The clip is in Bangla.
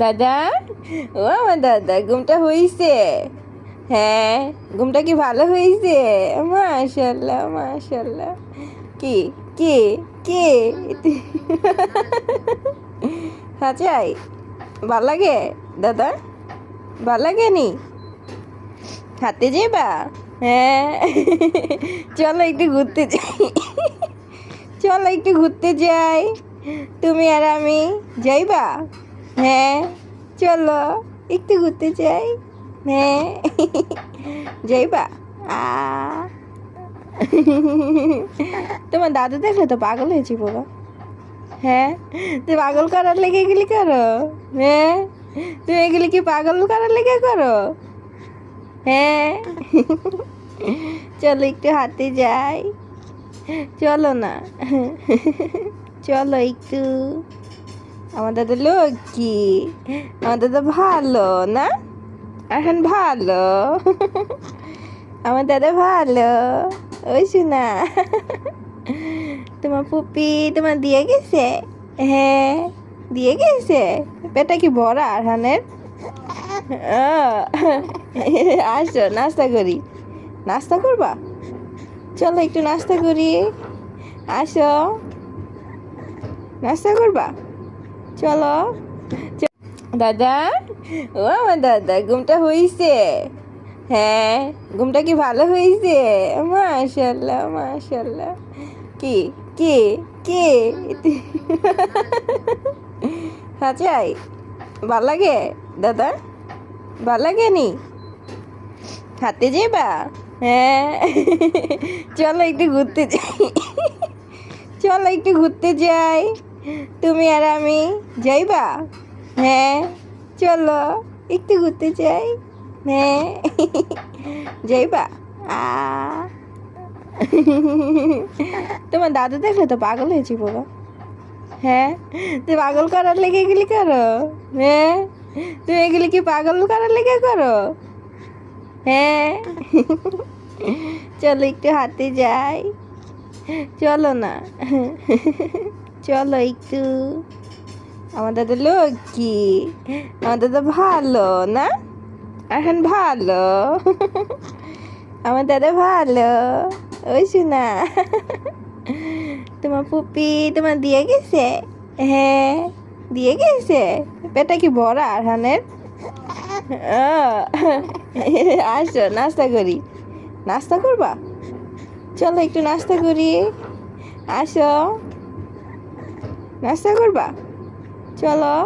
দাদা, ও আমার দাদা, ঘুমটা হয়েছে? হ্যাঁ, ঘুমটা কি ভালো হয়েছে? মাশাল্লাহ মাশাল্লাহ। কি কে কে হাজাই ভাল লাগে দাদা? ভাল লাগে নি? হাতে যাইবা? হ্যাঁ, চলো একটু ঘুরতে যাই। চলো একটু ঘুরতে যাই, তুমি আর আমি। যাইবা? হ্যাঁ, চলো একটু ঘুরতে যাই। হ্যাঁ, যাইবা? আ তোমার দাদু দেখলে তো পাগল হয়েছি বাবা। হ্যাঁ, তুই পাগল করার লেগে এগুলি করো? হ্যাঁ, তুমি এগুলি কি পাগল করার লেগে করো? হ্যাঁ, চলো একটু হাঁটতে যাই। চলো না, চলো একটু। আমার দাদা লক্ষ্মী, আমার দাদা ভালো না? এখন ভালো, আমার দাদা ভালো। ওই শোনা, তোমার পুপি তোমার দিয়ে গেছে? হ্যাঁ, দিয়ে গেছে। পেটটা কি ভরা আরহানের? আসো নাস্তা করি। নাস্তা করবা? চলো একটু নাস্তা করি। আসো, নাস্তা করবা? চলো। দাদা, ও আমার দাদা, ঘুমটা হয়েছে? হ্যাঁ, ঘুমটা কি ভালো হয়েছে? মাশাল্লাহ মাশাল্লাহ। কি কে কে হাজাই ভাল লাগে দাদা? ভাল লাগে নি? হাতে যাইবা? হ্যাঁ, চলো একটু ঘুরতে যাই। চলো একটু ঘুরতে যাই, তুমি আর আমি। যাইবা? হ্যাঁ, চলো একটু ঘুরতে যাই। হ্যাঁ, যাইবা? আ তোমার দাদু দেখলে তো পাগল হয়েছি বাবা। হ্যাঁ, তুই পাগল করার লেগে এগুলি করো? হ্যাঁ, তুমি এগুলি কি পাগল করার লেগে করো? হ্যাঁ, চলো একটু হাঁটতে যাই। চলো না, চলো একটু। আমার দাদা লক্ষ্মী, আমার দাদা ভালো না? এখন ভালো, আমার দাদা ভালো। ওই শোনা, তোমার পুপি তোমার দিয়ে গেছে? হ্যাঁ, দিয়ে গেছে। পেটটা কি ভরা আরহানের? আসো নাস্তা করি। নাস্তা করবা? চলো একটু নাস্তা করি। আসো, নাস্তা করবা? চলো।